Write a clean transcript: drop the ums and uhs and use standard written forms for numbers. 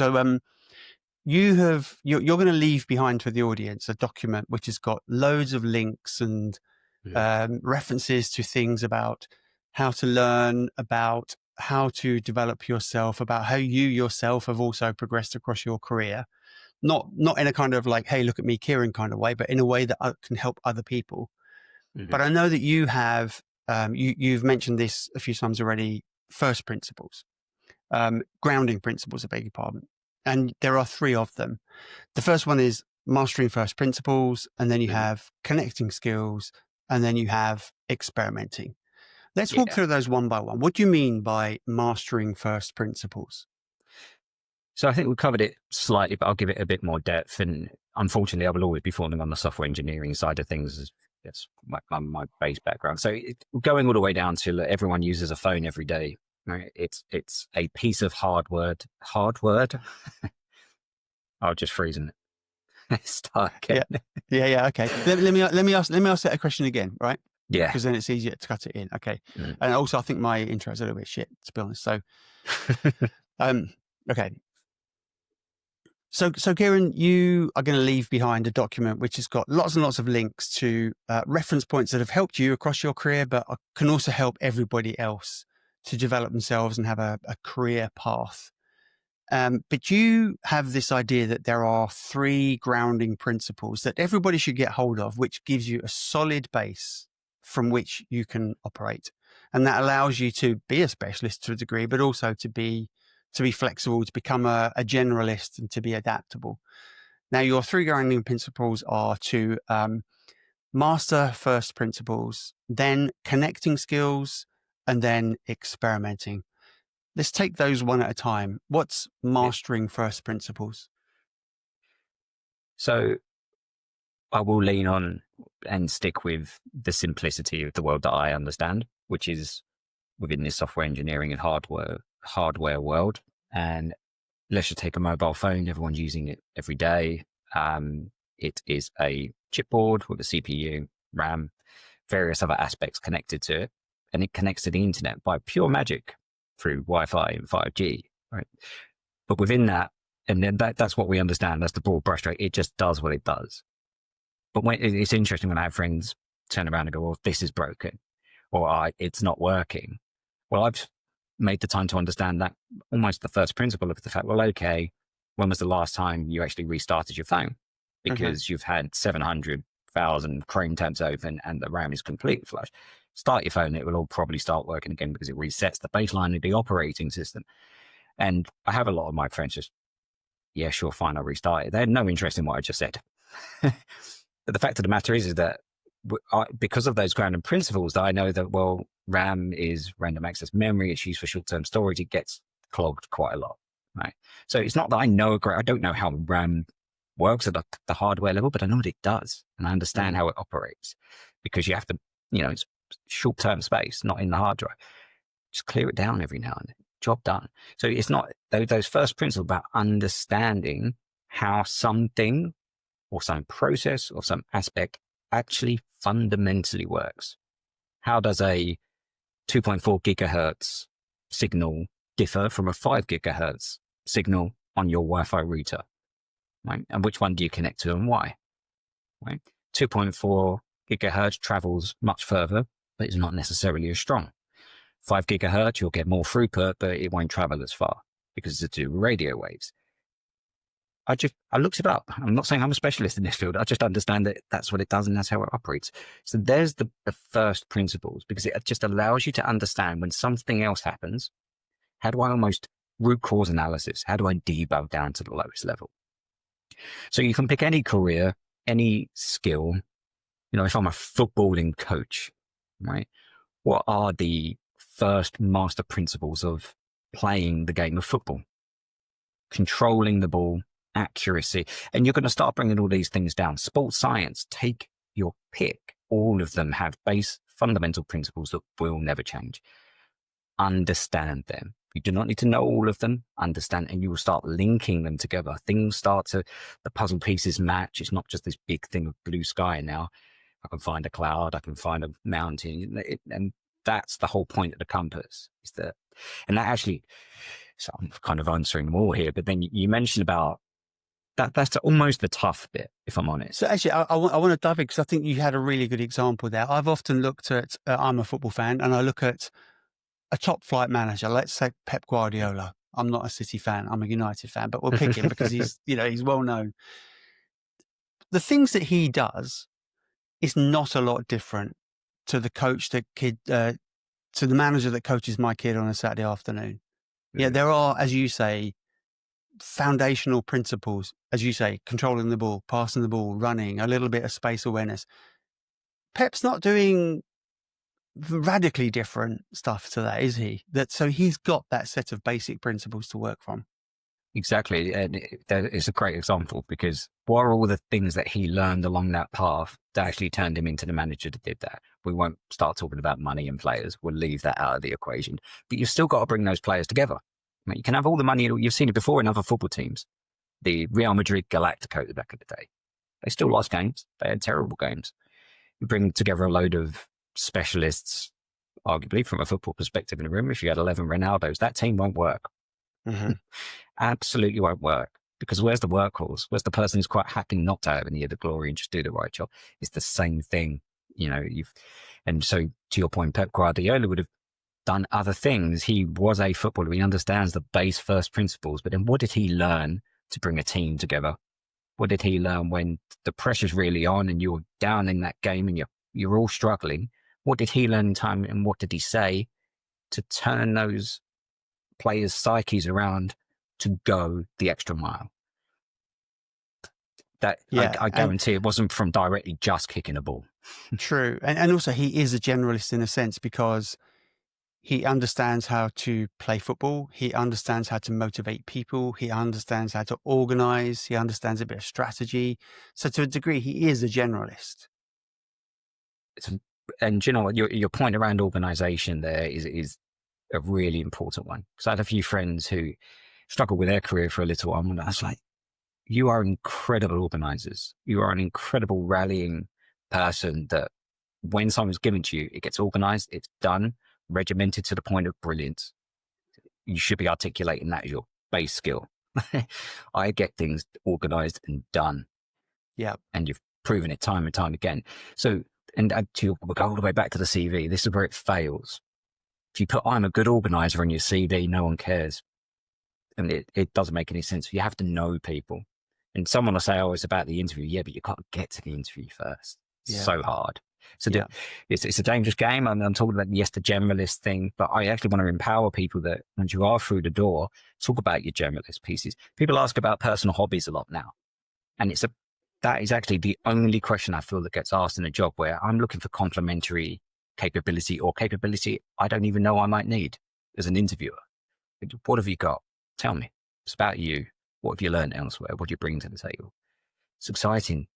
So you're going to leave behind for the audience a document which has got loads of links and references to things about how to learn, about how to develop yourself, about how you yourself have also progressed across your career. Not in a kind of like, hey, look at me, Kieran kind of way, but in a way that can help other people. But I know that you have, you've mentioned this a few times already, first principles, grounding principles, I beg your pardon. And there are 3 of them. The first one is mastering first principles, and then you have connecting skills, and then you have experimenting. Let's walk through those one by one. What do you mean by mastering first principles? So I think we covered it slightly, but I'll give it a bit more depth. And unfortunately, I will always be falling on the software engineering side of things. That's my base background. So going all the way down to everyone uses a phone every day. Right? It's a piece of hardware. I'll just freeze it. Start again. Yeah. Okay. Let me ask that a question again, right? Yeah. Because then it's easier to cut it in. Okay. And also, I think my intro is a little bit shit, to be honest. So, okay. So Kieran, you are going to leave behind a document which has got lots and lots of links to reference points that have helped you across your career, but can also help everybody else to develop themselves and have a career path. But you have this idea that there are 3 grounding principles that everybody should get hold of, which gives you a solid base from which you can operate. And that allows you to be a specialist to a degree, but also to be flexible, to become a generalist, and to be adaptable. Now, your 3 grounding principles are to master first principles, then connecting skills, and then experimenting. Let's take those one at a time. What's mastering first principles? So I will lean on and stick with the simplicity of the world that I understand, which is within this software engineering and hardware world. And let's just take a mobile phone. Everyone's using it every day. It is a chipboard with a CPU, RAM, various other aspects connected to it. And it connects to the internet by pure magic through Wi-Fi and 5G, right? But within that, and then that's what we understand. That's the broad brushstroke. It just does what it does. But it's interesting when I have friends turn around and go, well, this is broken, or it's not working. Well, I've made the time to understand that almost the first principle of the fact, well, okay, when was the last time you actually restarted your phone? Because you've had 700,000 Chrome tabs open and the RAM is completely flush. Start your phone, it will all probably start working again because it resets the baseline of the operating system. And I have a lot of my friends just, yeah, sure, fine, I'll restart it. They had no interest in what I just said. But the fact of the matter is that because of those grounding principles, that I know that, well, RAM is random access memory. It's used for short-term storage. It gets clogged quite a lot, right? So it's not that I don't know how RAM works at the hardware level, but I know what it does. And I understand how it operates, because you have to, it's short-term space, not in the hard drive. Just clear it down every now and then. Job done. So it's not those first principles about understanding how something or some process or some aspect actually fundamentally works. How does a 2.4 gigahertz signal differ from a 5 gigahertz signal on your Wi-Fi router? Right? And which one do you connect to and why? Right? 2.4 gigahertz travels much further, but it's not necessarily as strong. 5 gigahertz, you'll get more throughput, but it won't travel as far because it's to do radio waves. I looked it up. I'm not saying I'm a specialist in this field. I just understand that that's what it does and that's how it operates. So there's the first principles, because it just allows you to understand when something else happens, how do I almost root cause analysis? How do I debug down to the lowest level? So you can pick any career, any skill. If I'm a footballing coach, right? What are the first master principles of playing the game of football? Controlling the ball, accuracy, and you're going to start bringing all these things down. Sports science, take your pick. All of them have base fundamental principles that will never change. Understand them. You do not need to know all of them. Understand, and you will start linking them together. The puzzle pieces match. It's not just this big thing of blue sky now. I can find a cloud, I can find a mountain, and that's the whole point of the compass. And that actually, So I'm kind of answering them all here, but then you mentioned about that. That's almost the tough bit, if I'm honest. So actually, I want to dive in because I think you had a really good example there. I've often looked at, I'm a football fan, and I look at a top flight manager, let's say Pep Guardiola. I'm not a City fan, I'm a United fan, but we'll pick him because he's well known. The things that he does is not a lot different to the to the manager that coaches my kid on a Saturday afternoon. Yeah, there are, as you say, foundational principles, as you say, controlling the ball, passing the ball, running, a little bit of space awareness. Pep's not doing radically different stuff to that, is he? So he's got that set of basic principles to work from. Exactly. And that is a great example, because what are all the things that he learned along that path that actually turned him into the manager that did that? We won't start talking about money and players. We'll leave that out of the equation. But you've still got to bring those players together. I mean, you can have all the money. You've seen it before in other football teams. The Real Madrid Galacticos back in the day. They still lost games. They had terrible games. You bring together a load of specialists, arguably from a football perspective in a room. If you had 11 Ronaldos, that team won't work. Mm-hmm. Absolutely won't work, because where's the workhorse? Where's the person who's quite happy not to have any of the glory and just do the right job? It's the same thing, and so to your point, Pep Guardiola would have done other things. He was a footballer. He understands the base first principles, but then what did he learn to bring a team together? What did he learn when the pressure's really on and you're down in that game and you're all struggling? What did he learn in time, and what did he say to turn those players' psyches around to go the extra mile? I guarantee it wasn't from directly just kicking a ball. True. And also he is a generalist in a sense, because he understands how to play football. He understands how to motivate people. He understands how to organize. He understands a bit of strategy. So to a degree, he is a generalist. And you know what, your point around organization there is a really important one. Because I had a few friends who struggled with their career for a little while, and I was like, you are incredible organizers. You are an incredible rallying person that when something's given to you, it gets organized, it's done, regimented to the point of brilliance. You should be articulating that as your base skill. I get things organized and done. Yeah. And you've proven it time and time again. So, and we'll go all the way back to the CV. This is where it fails. If you put "I'm a good organizer" on your CV, no one cares. And it doesn't make any sense. You have to know people. And someone will say, "Oh, it's about the interview." Yeah, but you got to get to the interview first. It's so hard. So it's a dangerous game. I'm talking about, yes, the generalist thing, but I actually want to empower people that once you are through the door, talk about your generalist pieces. People ask about personal hobbies a lot now. And that is actually the only question I feel that gets asked in a job, where I'm looking for complementary capability or capability I don't even know I might need as an interviewer. What have you got? Tell me. It's about you. What have you learned elsewhere? What do you bring to the table? It's exciting.